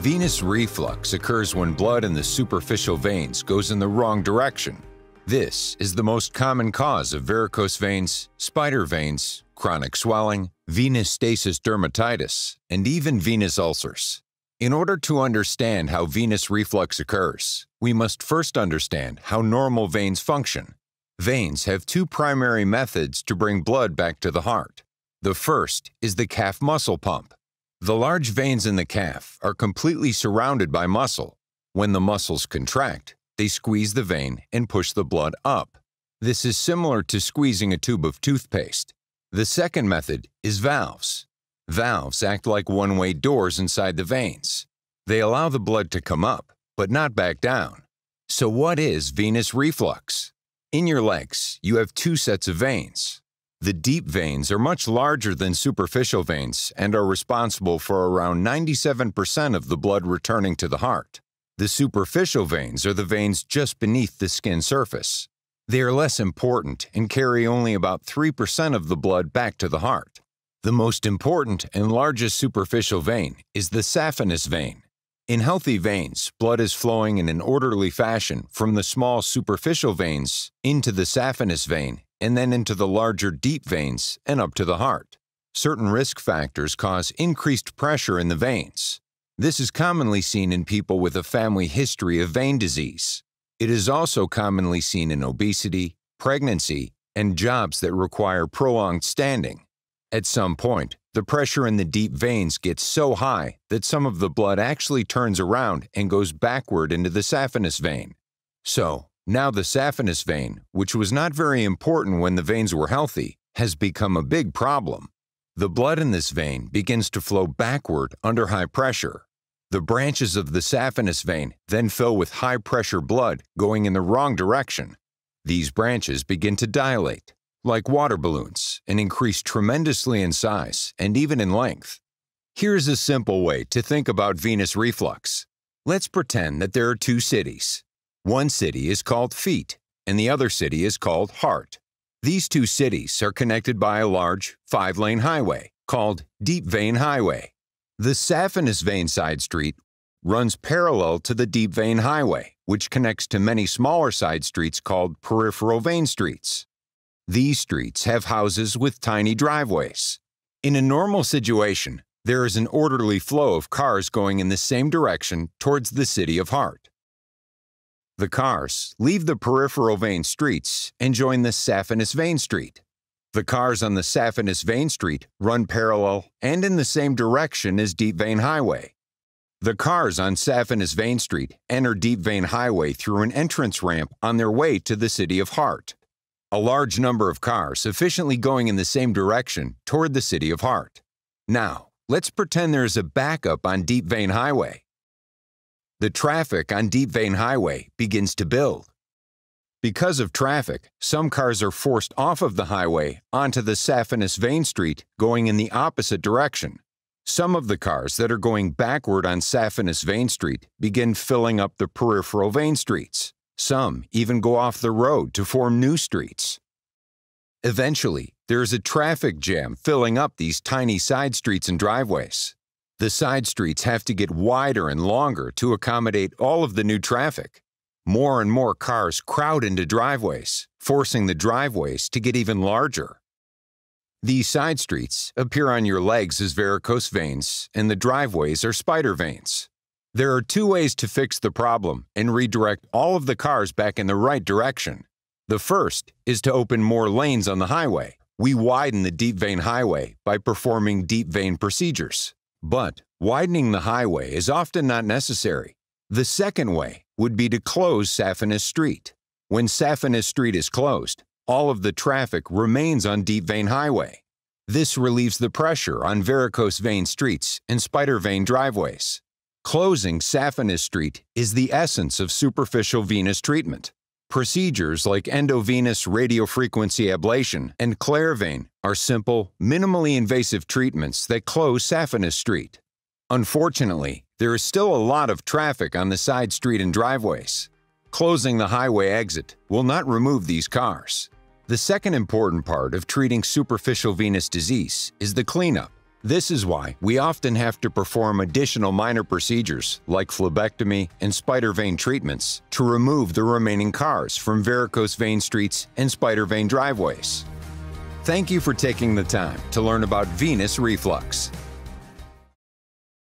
Venous reflux occurs when blood in the superficial veins goes in the wrong direction. This is the most common cause of varicose veins, spider veins, chronic swelling, venous stasis dermatitis, and even venous ulcers. In order to understand how venous reflux occurs, we must first understand how normal veins function. Veins have two primary methods to bring blood back to the heart. The first is the calf muscle pump. The large veins in the calf are completely surrounded by muscle. When the muscles contract, they squeeze the vein and push the blood up. This is similar to squeezing a tube of toothpaste. The second method is valves. Valves act like one-way doors inside the veins. They allow the blood to come up, but not back down. So what is venous reflux? In your legs, you have two sets of veins. The deep veins are much larger than superficial veins and are responsible for around 97% of the blood returning to the heart. The superficial veins are the veins just beneath the skin surface. They are less important and carry only about 3% of the blood back to the heart. The most important and largest superficial vein is the saphenous vein. In healthy veins, blood is flowing in an orderly fashion from the small superficial veins into the saphenous vein and then into the larger deep veins and up to the heart. Certain risk factors cause increased pressure in the veins. This is commonly seen in people with a family history of vein disease. It is also commonly seen in obesity, pregnancy, and jobs that require prolonged standing. At some point, the pressure in the deep veins gets so high that some of the blood actually turns around and goes backward into the saphenous vein. So, now the saphenous vein, which was not very important when the veins were healthy, has become a big problem. The blood in this vein begins to flow backward under high pressure. The branches of the saphenous vein then fill with high-pressure blood going in the wrong direction. These branches begin to dilate, like water balloons, and increase tremendously in size and even in length. Here's a simple way to think about venous reflux. Let's pretend that there are two cities. One city is called feet, and the other city is called heart. These two cities are connected by a large 5-lane highway called Deep Vein Highway. The saphenous vein side street runs parallel to the Deep Vein Highway, which connects to many smaller side streets called peripheral vein streets. These streets have houses with tiny driveways. In a normal situation, there is an orderly flow of cars going in the same direction towards the city of heart. The cars leave the peripheral vein streets and join the saphenous vein street. The cars on the saphenous vein street run parallel and in the same direction as Deep Vein Highway. The cars on saphenous vein street enter Deep Vein Highway through an entrance ramp on their way to the city of heart. A large number of cars efficiently going in the same direction toward the city of heart. Now, let's pretend there is a backup on Deep Vein Highway. The traffic on Deep Vein Highway begins to build. Because of traffic, some cars are forced off of the highway onto the saphenous vein street going in the opposite direction. Some of the cars that are going backward on saphenous vein street begin filling up the peripheral vein streets. Some even go off the road to form new streets. Eventually, there is a traffic jam filling up these tiny side streets and driveways. The side streets have to get wider and longer to accommodate all of the new traffic. More and more cars crowd into driveways, forcing the driveways to get even larger. These side streets appear on your legs as varicose veins, and the driveways are spider veins. There are two ways to fix the problem and redirect all of the cars back in the right direction. The first is to open more lanes on the highway. We widen the deep vein highway by performing deep vein procedures. But widening the highway is often not necessary. The second way would be to close saphenous street. When saphenous street is closed, all of the traffic remains on Deep Vein Highway. This relieves the pressure on varicose vein streets and spider vein driveways. Closing saphenous street is the essence of superficial venous treatment. Procedures like endovenous radiofrequency ablation and Clairvein are simple, minimally invasive treatments that close saphenous street. Unfortunately, there is still a lot of traffic on the side street and driveways. Closing the highway exit will not remove these cars. The second important part of treating superficial venous disease is the cleanup. This is why we often have to perform additional minor procedures like phlebectomy and spider vein treatments to remove the remaining cars from varicose vein streets and spider vein driveways. Thank you for taking the time to learn about venous reflux.